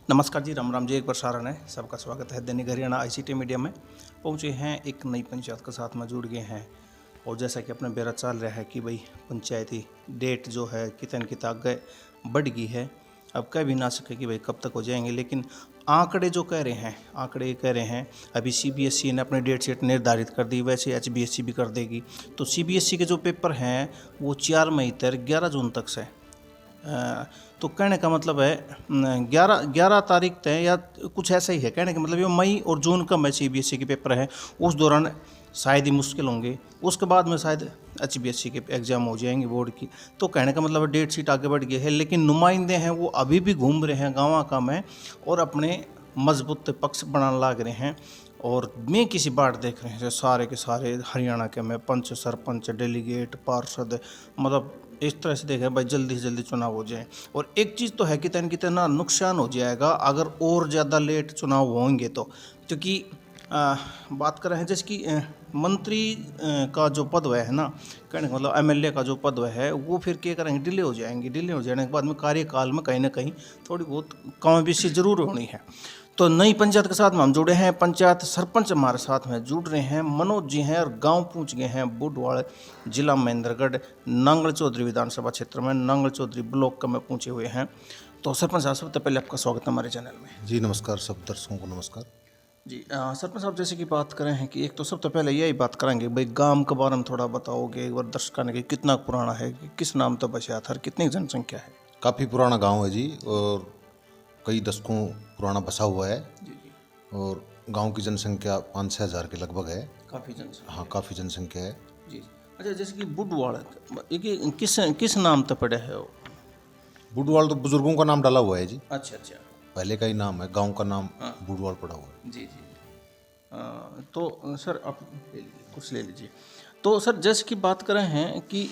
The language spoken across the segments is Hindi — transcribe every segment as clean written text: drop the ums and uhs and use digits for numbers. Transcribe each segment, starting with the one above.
नमस्कार जी, राम राम जी। एक बार सारण है, सबका स्वागत है दैनिक हरियाणा ICT मीडिया में। पहुँचे हैं एक नई पंचायत के साथ में जुड़ गए हैं। और जैसा कि अपना बेरा चल रहा है कि भाई पंचायती डेट जो है कितने कित आगे बढ़ गई है। अब कह भी ना सके कि भाई कब तक हो जाएंगे, लेकिन आंकड़े जो कह रहे हैं अभी CBSE ने अपनी डेट शीट निर्धारित कर दी, वैसे HBSE भी कर देगी। तो CBSE के जो पेपर हैं वो 4 मई तक 11 जून तक से। तो कहने का मतलब है 11 तारीख तय या कुछ ऐसा ही है। कहने का मतलब ये मई और जून का CBSE के पेपर है, उस दौरान शायद ही मुश्किल होंगे। उसके बाद में शायद HBSE के एग्ज़ाम हो जाएंगे बोर्ड की। तो कहने का मतलब डेट शीट आगे बढ़ गई है, लेकिन नुमाइंदे हैं वो अभी भी घूम रहे हैं गाँव का में और अपने मजबूत पक्ष बनाने लग रहे हैं। और मैं किसी बात देख रहे हैं सारे के सारे हरियाणा के में पंच, सरपंच, डेलीगेट, पार्षद, मतलब इस तरह से देखें भाई जल्दी से जल्दी चुनाव हो जाए। और एक चीज़ तो है कि कितना नुकसान हो जाएगा अगर और ज़्यादा लेट चुनाव होंगे तो। क्योंकि बात कर रहे हैं जैसे कि मंत्री का जो पद है ना, कहने का मतलब MLA का जो पद है वो फिर क्या करेंगे, डिले हो जाएंगे। डिले हो जाने के बाद में कार्यकाल में कहीं ना कहीं थोड़ी बहुत कम बेसी जरूर होनी है। तो नई पंचायत के साथ में हम जुड़े हैं, पंचायत सरपंच हमारे साथ में जुड़ रहे हैं, मनोज जी हैं, और गांव पहुंच गए हैं बुडवाड़, जिला महेंद्रगढ़, नांगल चौधरी विधानसभा क्षेत्र में, नांगल चौधरी ब्लॉक का में पहुंचे हुए हैं। तो सरपंच साहब, सबसे पहले आपका स्वागत है हमारे चैनल में। जी नमस्कार, सब दर्शकों को नमस्कार जी। सरपंच साहब, जैसे कि बात करें हैं कि एक तो सबसे पहले यही बात करेंगे भाई गांव के बारे में थोड़ा बताओगे एक बार दर्शकों ने, कितना पुराना है, कि किस नाम तो बचा था, कितनी जनसंख्या है? काफ़ी पुराना गांव है जी, और कई दशकों पुराना बसा हुआ है। जी जी। और गांव की जनसंख्या 5-6 हज़ार के लगभग है। काफ़ी जनसंख्या। हाँ, काफ़ी जनसंख्या है जी। अच्छा, जैसे कि बुडवाड़ ये किस नाम तो पड़ा है वो? बुडवाल तो बुजुर्गों का नाम डाला हुआ है जी, अच्छा अच्छा। पहले का ही नाम है, गांव का नाम हाँ। बुडवाल पड़ा हुआ है। जी जी। तो सर आप कुछ ले लीजिए। तो सर जैसे कि बात करें हैं कि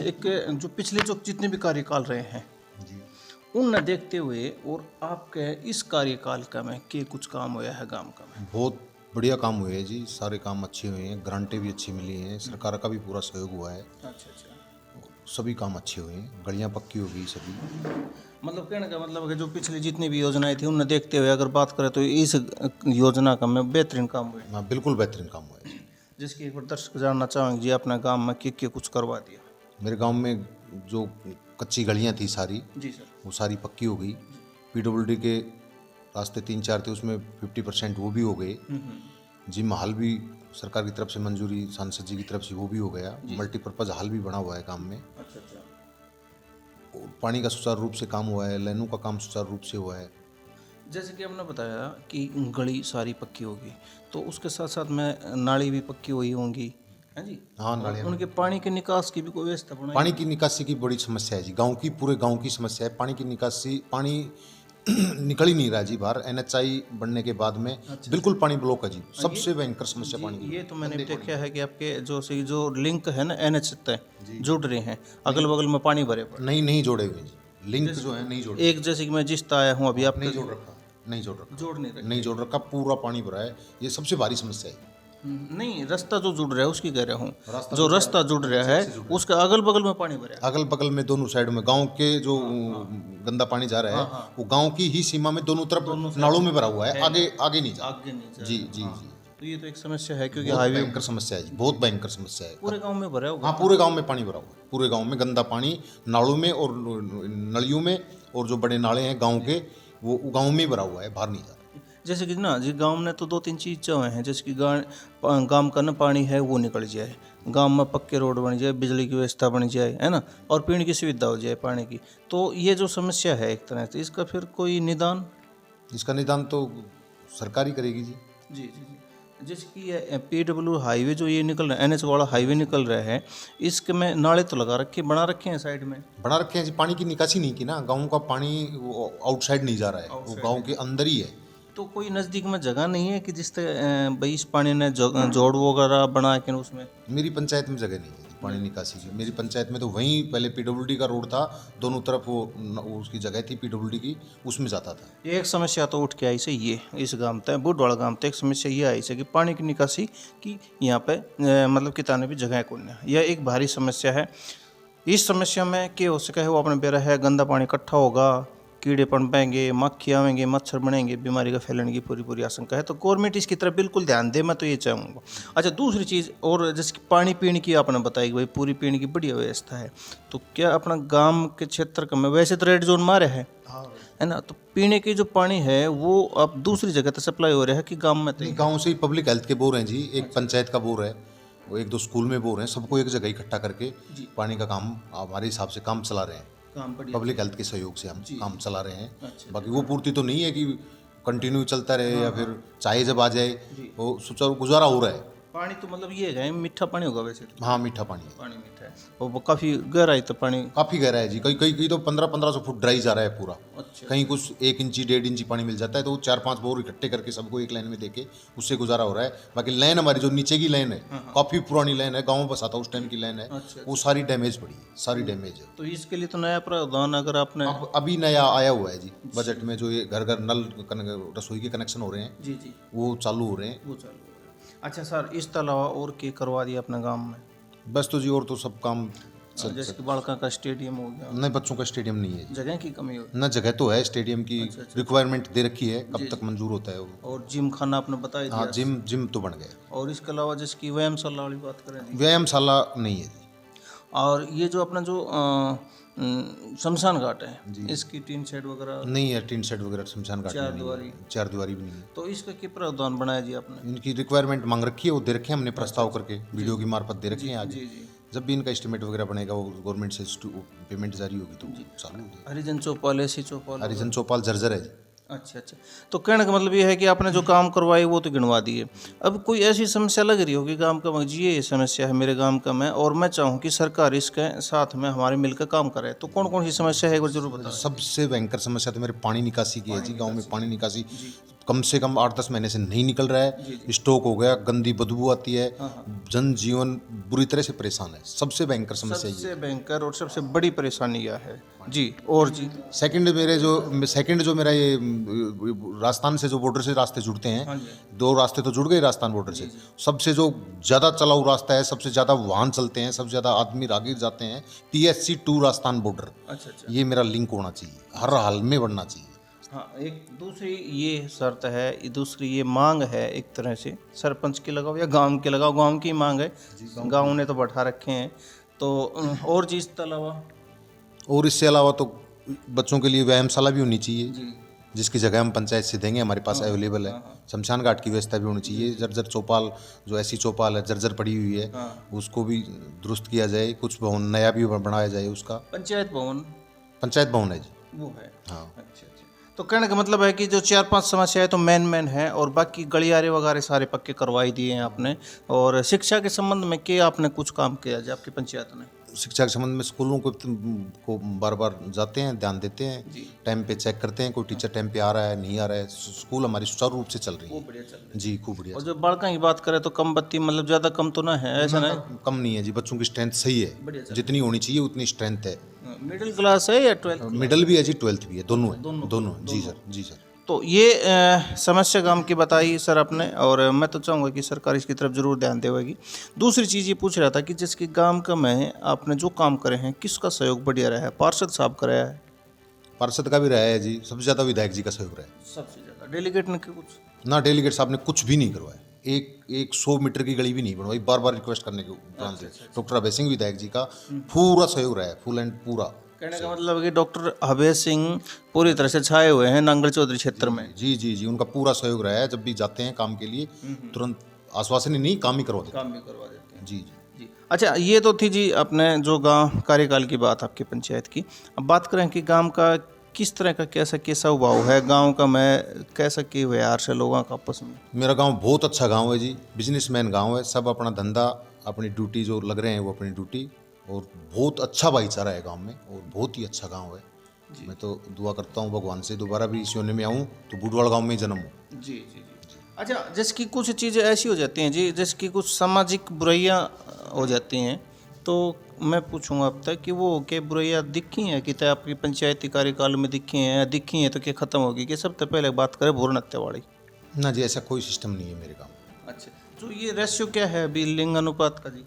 एक जो पिछले जो जितने भी कार्यकाल रहे हैं जी, उन देखते हुए और आपके इस कार्यकाल का में के कुछ काम हुआ है गांव का में? बहुत बढ़िया काम हुए हैं जी, सारे काम अच्छे हुए हैं, ग्रांटें भी अच्छी मिली हैं, सरकार का भी पूरा सहयोग हुआ है, अच्छा अच्छा। सभी काम अच्छे हुए हैं, गलियाँ पक्की हो गई सभी। मतलब कहने का मतलब है कि जो पिछली जितनी भी योजनाएं थी उन्हें देखते हुए अगर बात करें तो इस योजना का में बेहतरीन काम हुए। हाँ, बिल्कुल बेहतरीन काम हुआ है जी। जिसकी एक बार दर्शक जानना चाहेंगे जी अपने गांव में क्या कुछ करवा दिया? मेरे गांव में जो कच्ची गलियां थी सारी, जी सर। वो सारी पक्की हो गई। PWD के रास्ते 3-4 थे, उसमें 50% वो भी हो गए। जिम हॉल भी सरकार की तरफ से मंजूरी, सांसद जी की तरफ से वो भी हो गया। मल्टीपर्पज़ हॉल भी बना हुआ है गांव में। अच्छा अच्छा। और पानी का सुचारू रूप से काम हुआ है, लाइनों का काम सुचारू रूप से हुआ है। जैसे कि हमने बताया कि गली सारी पक्की होगी, तो उसके साथ साथ में नाली भी पक्की हुई होंगी, है जी? हाँ, नालियाँ। उनके पानी के निकास की भी कोई व्यवस्था बनाई? पानी की निकासी की बड़ी समस्या है जी, गांव की, पूरे गांव की समस्या है पानी की निकासी। पानी निकल ही नहीं रहा जी बाहर। NHI बनने के बाद में बिल्कुल पानी ब्लॉक है जी, सबसे भयंकर समस्या पानी की। ये तो मैंने भी देखा है कि आपके जो लिंक है ना NH तय जुड़ रहे हैं, अगल बगल में पानी भरे पड़े। नहीं जोड़े हुए जी, लिंक जो है नहीं जोड़े। एक जैसे कि मैं जिस आया हूँ अभी आप नहीं जोड़ रखा, नहीं जोड़ रखा, जोड़ नहीं रहे। नहीं जोड़ रखा, पूरा पानी भरा है। ये सबसे भारी समस्या है। नहीं, रास्ता जो जुड़ रहा है उसकी कह रहा हूँ, रास्ता जो रास्ता जुड़ रहा है उसका अगल बगल में पानी भरा है। अगल बगल में दोनों साइड में गांव के जो गंदा पानी जा रहा है, वो गांव की ही सीमा में दोनों तरफ नालों में भरा हुआ है, आगे नहीं जा। आगे नहीं जा जी रहा। जी जी, तो ये तो एक समस्या है क्योंकि बहुत हाईवे भयंकर समस्या है जी, बहुत भयंकर समस्या है। पूरे गांव में भरा होगा। हाँ, पूरे गांव में पानी भरा हुआ है, पूरे गांव में गंदा पानी नालों में और नलियों में, और जो बड़े नाले हैं गांव के वो गांव में ही भरा हुआ है, बाहर नहीं जा रहा। जैसे कि ना जी गांव में तो 2-3 चीज़ जो हैं, जैसे कि गांव का ना पानी है वो निकल जाए, गांव में पक्के रोड बन जाए, बिजली की व्यवस्था बन जाए, है ना, और पीने की सुविधा हो जाए पानी की। तो ये जो समस्या है एक तरह से, इसका फिर कोई निदान? इसका निदान तो सरकार ही करेगी जी। जी जी जी। जैसे कि ये PW हाईवे जो ये निकल रहा है, NH वाला हाईवे निकल रहा है, इसके में नाले तो लगा रखे, बना रखे हैं साइड में? बना रखे हैं जी, पानी की निकासी नहीं की ना, गांव का पानी आउटसाइड नहीं जा रहा है, वो गांव के अंदर ही है। तो कोई नज़दीक में जगह नहीं है कि जिससे भाई इस पानी ने जोड़ वगैरह बना के उसमें? मेरी पंचायत में जगह नहीं है जी पानी निकासी की। मेरी पंचायत में तो वहीं पहले PWD का रोड था, दोनों तरफ वो उसकी जगह थी PWD की, उसमें जाता था। एक समस्या तो उठ के आई से ये इस गांव तक, बुडवाड़ा गांव तक एक समस्या ये आई से कि पानी की निकासी की यहाँ पे मतलब किताने भी जगह को नहीं, यह एक भारी समस्या है। इस समस्या में क्या हो सके है वो अपने बेरा है, गंदा पानी इकट्ठा होगा, कीड़े पनपेंगे, मक्खी आवेंगे, मच्छर बनेंगे, बीमारी का फैलने की पूरी आशंका है। तो गवर्नमेंट इसकी तरफ बिल्कुल ध्यान दे, मैं तो ये चाहूँगा। अच्छा, दूसरी चीज़ और जैसे कि पानी पीने की आपने बताई कि भाई पूरी पीने की बढ़िया व्यवस्था है, तो क्या अपना गांव के क्षेत्र का में वैसे तो रेड जोन मारे है ना, तो पीने की जो पानी है वो अब दूसरी जगह तक सप्लाई हो रहा है कि गाँव में? तो गाँव से ही पब्लिक हेल्थ के बोर हैं जी, एक पंचायत का बोर है, वो 1-2 स्कूल में बोर हैं, सबको एक जगह इकट्ठा करके पानी का काम हमारे हिसाब से काम चला रहे हैं। पब्लिक हेल्थ के सहयोग से हम काम चला रहे हैं। बाकी वो पूर्ति तो नहीं है कि कंटिन्यू चलता रहे या फिर चाहे जब आ जाए, वो सुचारू गुजारा हो रहा है। पानी तो मतलब ये है मीठा पानी होगा वैसे तो? हाँ, मीठा पानी है। पानी मीठा है और वो काफ़ी गहराई तो पानी काफ़ी गहरा है जी, कहीं कहीं तो 1500 फुट ड्राई जा रहा है पूरा। अच्छा। कहीं कुछ 1 इंची 1.5 इंची पानी मिल जाता है, तो 4-5 बोर इकट्ठे करके सबको एक लाइन में देके उससे गुजारा हो रहा है। बाकी लाइन हमारी जो नीचे की लाइन है, काफ़ी पुरानी लाइन है, गाँव बसा था उस टाइम की लाइन है, वो सारी डैमेज पड़ी है, सारी डैमेज है। तो इसके लिए तो नया प्रावधान अगर आपने अभी नया आया हुआ है जी बजट में, जो ये घर घर नल रसोई के कनेक्शन हो रहे हैं जी वो चालू हो रहे हैं। वो चालू हो रहा है। अच्छा सर, इस अलावा और क्या करवा दिया अपने गांव में? बस तो जी और तो सब काम जैसे कि बालका का स्टेडियम हो गया? नहीं, बच्चों का स्टेडियम नहीं है, जगह की कमी हो? ना जगह तो है, स्टेडियम की रिक्वायरमेंट दे रखी है, कब तक मंजूर होता है वो। और जिम खाना आपने बता ही हाँ, दिया। जिम तो बन गया। और इसके अलावा जैसे कि व्यायामशाला वाली बात करें जी? व्यायामशाला नहीं है जी। और ये जो अपना जो शमशान घाट है, इसकी टीन शेड वगैरह? नहीं है, टीन शेड वगैरह शमशान घाट में नहीं चारदीवारी? है, चारदीवारी भी नहीं है। तो इसका क्या प्रावधान बनाया जी आपने? इनकी रिक्वायरमेंट मांग रखी है, वो दे रखे हैं हमने प्रस्ताव करके, वीडियो की मार्फत दे रखे हैं आगे। जी। जब भी इनका एस्टिमेट वगैरह बनेगा, वो गवर्नमेंट से पेमेंट जारी होगी तो चालू हो जाएगा। हरिजन चौपाल, ऐसी चौपाल? हरिजन चौपाल जर्जर है जी। अच्छा। तो कहने का मतलब ये है कि आपने जो काम करवाए वो तो गिनवा दिए। अब कोई ऐसी समस्या लग रही होगी गांव का, जी ये समस्या है मेरे गांव का में, और मैं चाहूँ कि सरकार इसके साथ में हमारे मिलकर काम करे, तो कौन कौन सी समस्या है एक बार जरूर बताओ। सबसे भयंकर समस्या तो मेरे पानी निकासी की है जी। गांव में पानी निकासी कम से कम 8-10 महीने से नहीं निकल रहा है, स्टॉक हो गया, गंदी बदबू आती है, जनजीवन बुरी तरह से परेशान है। सबसे भयंकर समस्या ये सबसे भयंकर और सबसे बड़ी परेशानी यह है जी। और जी सेकंड जो मेरा ये राजस्थान से जो बॉर्डर से रास्ते जुड़ते हैं, 2 रास्ते तो जुड़ गए राजस्थान बॉर्डर से। सबसे जो ज़्यादा चलाऊ रास्ता है, सबसे ज़्यादा वाहन चलते हैं, सबसे ज़्यादा आदमी राहगीर जाते हैं, PSC 2 राजस्थान बॉर्डर। अच्छा। ये मेरा लिंक होना चाहिए, हर हाल में बढ़ना चाहिए। हाँ, एक दूसरी ये शर्त है, दूसरी ये मांग है, एक तरह से सरपंच की लगाओ या गांव की लगाओ, गांव की मांग है, गांव ने तो बैठा रखे हैं। तो और जी इसके अलावा? और इससे अलावा तो बच्चों के लिए व्यायामशाला भी होनी चाहिए, जिसकी जगह हम पंचायत से देंगे, हमारे पास अवेलेबल है। शमशान घाट की व्यवस्था भी होनी चाहिए। जर्जर चौपाल, जो ऐसी चौपाल है जर्जर पड़ी हुई है, उसको भी दुरुस्त किया जाए, कुछ भवन नया भी बनाया जाए उसका। पंचायत भवन है जी, वो है। हाँ। अच्छा। तो कहने का मतलब है कि जो 4-5 समस्याएं तो मेन है, और बाकी गलियारे वगैरह सारे पक्के करवाई दिए हैं आपने। और शिक्षा के संबंध में क्या आपने कुछ काम किया जी आपकी पंचायत ने? शिक्षा के संबंध में स्कूलों को बार बार जाते हैं, ध्यान देते हैं, टाइम पे चेक करते हैं, कोई टीचर टाइम पे आ रहा है नहीं आ रहा है। स्कूल हमारी सुचारू रूप से चल रही है, बढ़िया चल रही है जी, खूब बढ़िया। और जो बालका की बात करें तो कम बत्ती मतलब ज़्यादा कम तो ना है, ऐसा नहीं? कम नहीं है जी, बच्चों की स्ट्रेंथ सही है, जितनी होनी चाहिए उतनी स्ट्रेंथ है। मिडिल क्लास है या 12th? मिडिल भी है जी, 12th भी है, दोनों है, दोनों। जी सर। तो ये समस्या गांव की बताई सर आपने, और मैं तो चाहूँगा कि सरकार इसकी तरफ जरूर ध्यान देगी। दूसरी चीज़ ये पूछ रहा था कि जिसके गांव का में आपने जो काम करे हैं, किसका सहयोग बढ़िया रहा है? पार्षद साहब का रहा है? पार्षद का भी रहा है जी, सबसे ज़्यादा विधायक जी का सहयोग रहा है। सबसे ज़्यादा डेलीगेट ने कुछ ना? डेलीगेट साहब ने कुछ भी नहीं करवाया, एक 100 मीटर की गली भी नहीं बनवाई, बार बार रिक्वेस्ट करने के उपरांत डॉक्टर अभय सिंह विधायक जी का पूरा सहयोग रहा है, फुल एंड पूरा। कहने का मतलब है कि डॉक्टर अभय सिंह पूरी तरह से छाए हुए हैं नांगल चौधरी क्षेत्र में? जी, उनका पूरा सहयोग रहा है। जब भी जाते हैं काम के लिए, तुरंत आश्वासन ही नहीं, काम ही करवा देते हैं। जी। अच्छा, ये तो थी जी अपने जो गांव कार्यकाल की बात आपकी पंचायत की। अब बात करें कि गांव का किस तरह का कैसा स्वभाव है, गांव का मैं कैसा की व्यवहार से लोगों का आपस में? मेरा गांव बहुत अच्छा गांव है जी, बिजनेसमैन गांव है, सब अपना धंधा, अपनी ड्यूटी जो लग रहे हैं वो अपनी ड्यूटी, और बहुत अच्छा भाईचारा है गांव में, और बहुत ही अच्छा गांव है। मैं तो दुआ करता हूँ भगवान से दोबारा भी इस योनि में आऊँ तो बुडवाल गांव में ही जन्म हो। जी। अच्छा, जैसे कि कुछ चीज़ें ऐसी हो जाती हैं जी, जैसे कि कुछ सामाजिक बुराइयां हो जाती हैं, तो मैं पूछूंगा अब तक कि वो क्या बुराइयां दिखी हैं कि तय आपकी पंचायती कार्यकाल में दिखी हैं तो क्या ख़त्म होगी? कि सबसे पहले बात करें भ्रूण हत्या वाली? ना जी, ऐसा कोई सिस्टम नहीं है मेरे गाँव में। अच्छा, तो ये रेशियो क्या है अभी लिंग अनुपात का जी?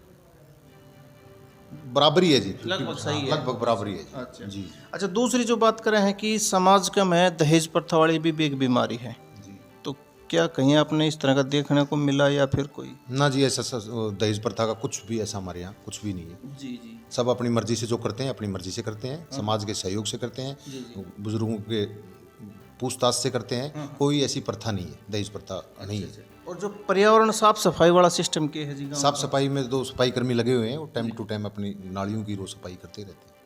बराबरी है जी, लगभग सही है। लगभग बराबरी है जी। अच्छा जी अच्छा, दूसरी जो बात करें हैं कि समाज का में दहेज प्रथा वाली भी एक बीमारी है, जी। तो क्या कहीं आपने इस तरह का देखने को मिला या फिर कोई? ना जी, ऐसा दहेज प्रथा का कुछ भी ऐसा हमारे यहाँ कुछ भी नहीं है। जी जी सब अपनी मर्जी से जो करते हैं अपनी मर्जी से करते हैं, समाज के सहयोग से करते हैं, बुजुर्गों के पूछताछ से करते हैं। कोई ऐसी प्रथा नहीं है, दहेज प्रथा नहीं है। और जो पर्यावरण साफ सफाई वाला सिस्टम के है जी गाँव साफ सफाई में 2 सफाई कर्मी लगे हुए हैं, वो टाइम टू टाइम अपनी नालियों की रोज सफाई करते रहते हैं।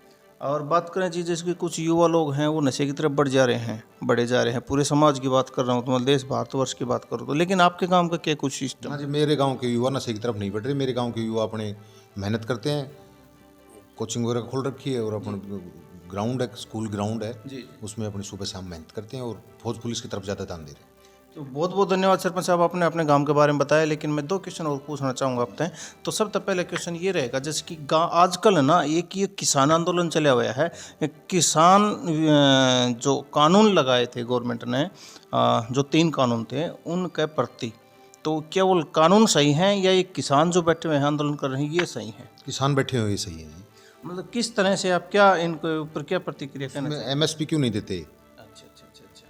और बात करें जी, जैसे कि कुछ युवा लोग हैं वो नशे की तरफ बढ़े जा रहे हैं, पूरे समाज की बात कर रहा हूँ, तो मैं देश भारतवर्ष की बात करूँ तो, लेकिन आपके काम का क्या कुछ सिस्टम? हाँ जी, मेरे गांव के युवा नशे की तरफ नहीं बढ़ रहे। मेरे गांव के युवा अपने मेहनत करते हैं, कोचिंग वगैरह खोल रखी है और अपन ग्राउंड है, स्कूल ग्राउंड है, जी उसमें अपनी सुबह शाम मेहनत करते हैं और फौज पुलिस की तरफ ज़्यादा ध्यान दे रहे हैं। तो बहुत बहुत धन्यवाद सरपंच साहब, आपने अपने गांव के बारे में बताया, लेकिन मैं 2 क्वेश्चन और पूछना चाहूँगा आपसे। तो सबसे पहले क्वेश्चन ये रहेगा, जैसे कि आजकल ना एक ये किसान आंदोलन चला हुआ है, किसान जो कानून लगाए थे गवर्नमेंट ने, जो 3 कानून थे उनके प्रति, तो क्या वो कानून सही हैं या ये किसान जो बैठे हुए हैं आंदोलन कर रहे हैं ये सही है? किसान बैठे हुए सही है जी। मतलब किस तरह से आप क्या इनके ऊपर क्या प्रतिक्रिया कहना चाहिए? MSP क्यों नहीं देते? अच्छा अच्छा अच्छा अच्छा,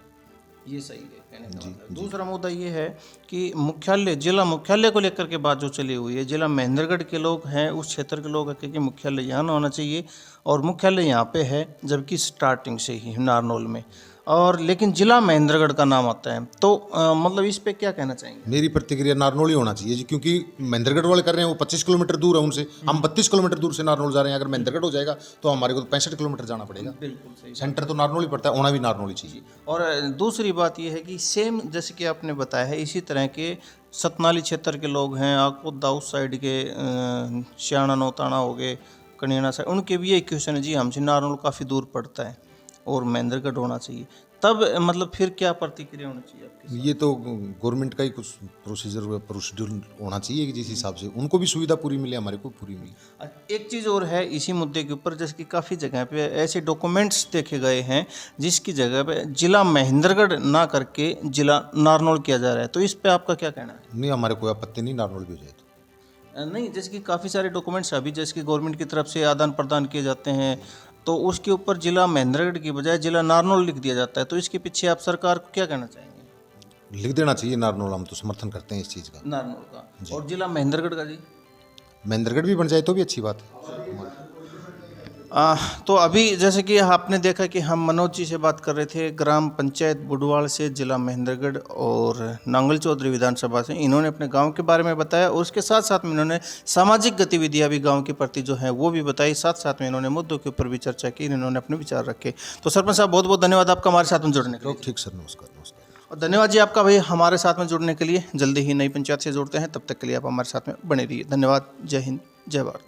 ये सही है कहने का मतलब। दूसरा मुद्दा ये है कि मुख्यालय, जिला मुख्यालय को लेकर के बात जो चली हुई है, जिला महेंद्रगढ़ के लोग हैं, उस क्षेत्र के लोग हैं कि मुख्यालय यहाँ होना चाहिए और मुख्यालय यहाँ पे है, जबकि स्टार्टिंग से ही नारनौल में, और लेकिन जिला महेंद्रगढ़ का नाम आता है, तो मतलब इस पे क्या कहना चाहेंगे? मेरी प्रतिक्रिया नारनौल ही होना चाहिए जी, क्योंकि महेंद्रगढ़ वाले कर रहे हैं वो 25 किलोमीटर दूर है उनसे, हम 32 किलोमीटर दूर से नारनौल जा रहे हैं। अगर महेंद्रगढ़ हो जाएगा तो हमारे को तो 65 किलोमीटर जाना पड़ेगा। बिल्कुल सही। सेंटर तो नारनौल ही पड़ता है, होना भी नारनौल ही चाहिए। और दूसरी बात यह है कि सेम जैसे कि आपने बताया है, इसी तरह के सतनाली क्षेत्र के लोग हैं, आकोदा उस साइड के, श्याणा नौताना हो गए, कनियाना साइड, उनके भी यही क्वेश्चन है जी, हमसे नारनौल काफ़ी दूर पड़ता है और महेंद्रगढ़ होना चाहिए। तब मतलब फिर क्या प्रतिक्रिया होनी चाहिए आपकी? ये तो गवर्नमेंट का ही कुछ प्रोसीजर होना चाहिए कि जिस हिसाब से उनको भी सुविधा पूरी मिले, हमारे को पूरी मिले। एक चीज़ और है इसी मुद्दे के ऊपर, जैसे कि काफ़ी जगह पे ऐसे डॉक्यूमेंट्स देखे गए हैं जिसकी जगह पे जिला महेंद्रगढ़ ना करके जिला नारनौल किया जा रहा है, तो इस पे आपका क्या कहना है? नहीं, हमारे कोई आपत्ति नहीं, नारनौल भी हो जाए तो। नहीं, जैसे कि काफ़ी सारे डॉक्यूमेंट्स अभी जैसे कि गवर्नमेंट की तरफ से आदान प्रदान किए जाते हैं, तो उसके ऊपर जिला महेंद्रगढ़ की बजाय जिला नारनौल लिख दिया जाता है, तो इसके पीछे आप सरकार को क्या कहना चाहेंगे? लिख देना चाहिए नारनौल, हम तो समर्थन करते हैं इस चीज़ का। नारनौल का और जिला महेंद्रगढ़ का जी? महेंद्रगढ़ भी बन जाए तो भी अच्छी बात है। तो अभी जैसे कि आपने देखा कि हम मनोज जी से बात कर रहे थे, ग्राम पंचायत बुडवाल से, जिला महेंद्रगढ़ और नांगल चौधरी विधानसभा से। इन्होंने अपने गांव के बारे में बताया और उसके साथ साथ में इन्होंने सामाजिक गतिविधियां भी गांव के प्रति जो है वो भी बताई, साथ साथ में इन्होंने मुद्दों के ऊपर भी चर्चा की, इन्होंने अपने विचार रखे। तो सरपंच साहब बहुत बहुत धन्यवाद आपका हमारे साथ में जुड़ने के लिए। ठीक सर, नमस्कार नमस्कार। और धन्यवाद जी आपका भाई हमारे साथ में जुड़ने के लिए। जल्दी ही नई पंचायत से जुड़ते हैं, तब तक के लिए आप हमारे साथ में बने रहिए। धन्यवाद। जय हिंद, जय भारत।